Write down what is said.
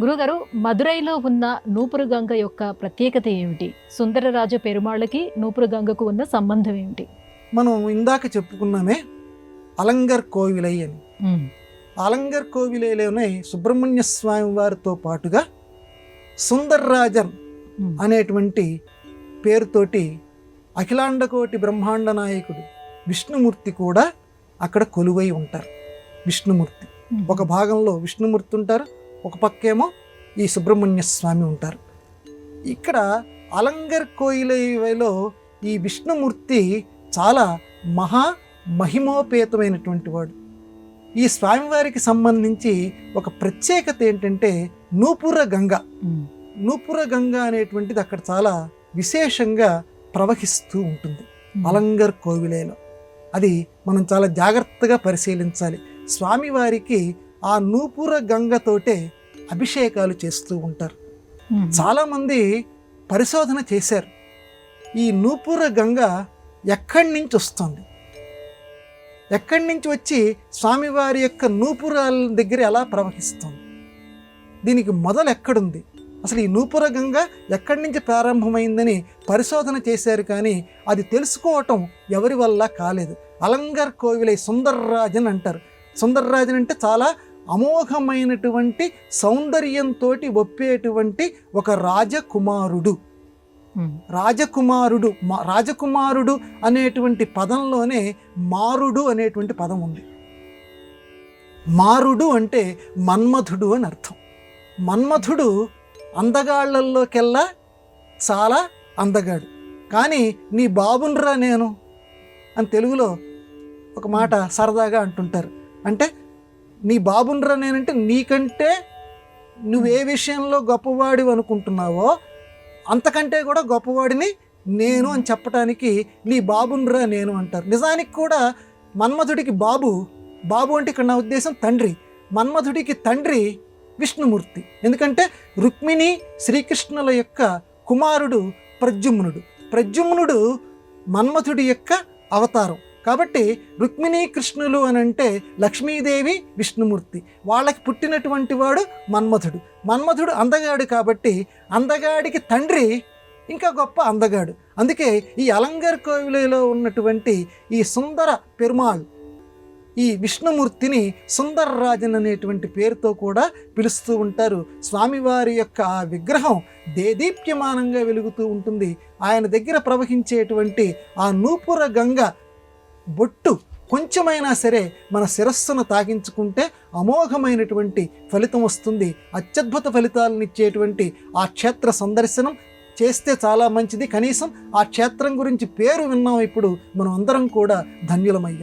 గురుగారు, మదురైలో ఉన్న నూపురు గంగ యొక్క ప్రత్యేకత ఏమిటి? సుందరరాజ పెరుమాళ్ళకి నూపురు గంగకు ఉన్న సంబంధం ఏమిటి? మనం ఇందాక చెప్పుకున్నామే అలంగర్ కోవిలై అని. అలంగర్ కోవిలైలోనే సుబ్రహ్మణ్య స్వామి వారితో పాటుగా సుందర్రాజన్ అనేటువంటి పేరుతోటి అఖిలాండకోటి బ్రహ్మాండ నాయకుడు విష్ణుమూర్తి కూడా అక్కడ కొలువై ఉంటారు. విష్ణుమూర్తి ఒక భాగంలో విష్ణుమూర్తి ఉంటారు, ఒక పక్కేమో ఈ సుబ్రహ్మణ్య స్వామి ఉంటారు. ఇక్కడ అలంగర్ కోయిలలో ఈ విష్ణుమూర్తి చాలా మహిమోపేతమైనటువంటి వాడు. ఈ స్వామివారికి సంబంధించి ఒక ప్రత్యేకత ఏంటంటే నూపుర గంగ. నూపుర గంగ అనేటువంటిది అక్కడ చాలా విశేషంగా ప్రవహిస్తూ ఉంటుంది అలంగర్ కోవిలలో. అది మనం చాలా జాగ్రత్తగా పరిశీలించాలి. స్వామివారికి ఆ నూపుర గంగతోటే అభిషేకాలు చేస్తూ ఉంటారు. చాలామంది పరిశోధన చేశారు, ఈ నూపుర గంగ ఎక్కడి నుంచి వస్తుంది, ఎక్కడి నుంచి వచ్చి స్వామివారి యొక్క నూపురాల దగ్గర ఎలా ప్రవహిస్తుంది, దీనికి మొదలు ఎక్కడుంది, అసలు ఈ నూపుర గంగ ఎక్కడి నుంచి ప్రారంభమైందని పరిశోధన చేశారు. కానీ అది తెలుసుకోవటం ఎవరి వల్ల కాలేదు. అలంగర్ కోవిలై సుందర్రాజన్ అంటారు. సుందర్రాజన్ అంటే చాలా అమోఘమైనటువంటి సౌందర్యంతో ఒప్పేటువంటి ఒక రాజకుమారుడు. రాజకుమారుడు అనేటువంటి పదంలోనే మారుడు అనేటువంటి పదం ఉంది. మారుడు అంటే మన్మధుడు అని అర్థం. మన్మధుడు అందగాళ్లలోకెల్లా చాలా అందగాడు. కానీ నీ బాబునరా నేను అని తెలుగులో ఒక మాట సరదాగా అంటుంటారు. అంటే నీ బాబునరా నేనంటే నీకంటే నువ్వే విషయంలో గొప్పవాడి అనుకుంటున్నావో అంతకంటే కూడా గొప్పవాడిని నేను అని చెప్పటానికి నీ బాబునరా నేను అంటారు. నిజానికి కూడా మన్మధుడికి బాబు అంటే ఇక్కడ నా ఉద్దేశం తండ్రి. మన్మధుడికి తండ్రి విష్ణుమూర్తి. ఎందుకంటే రుక్మిణి శ్రీకృష్ణుల యొక్క కుమారుడు ప్రద్యుమ్నుడు మన్మధుడి యొక్క అవతారం. కాబట్టి రుక్మిణీ కృష్ణులు అని అంటే లక్ష్మీదేవి విష్ణుమూర్తి, వాళ్ళకి పుట్టినటువంటి వాడు మన్మధుడు అందగాడు. కాబట్టి అందగాడికి తండ్రి ఇంకా గొప్ప అందగాడు. అందుకే ఈ అలంగర్ కోవిలలో ఉన్నటువంటి ఈ సుందర పెరుమాళ్ ఈ విష్ణుమూర్తిని సుందర్రాజన్ అనేటువంటి పేరుతో కూడా పిలుస్తూ ఉంటారు. స్వామివారి యొక్క ఆ విగ్రహం దేదీప్యమానంగా వెలుగుతూ ఉంటుంది. ఆయన దగ్గర ప్రవహించేటువంటి ఆ నూపుర గంగ బొట్టు కొంచెమైనా సరే మన శిరస్సును తాకించుకుంటే అమోఘమైనటువంటి ఫలితం వస్తుంది. అత్యద్భుత ఫలితాలను ఇచ్చేటువంటి ఆ క్షేత్ర సందర్శనం చేస్తే చాలా మంచిది. కనీసం ఆ క్షేత్రం గురించి పేరు విన్నాం. ఇప్పుడు మనం అందరం కూడా ధన్యులమయ్యాం.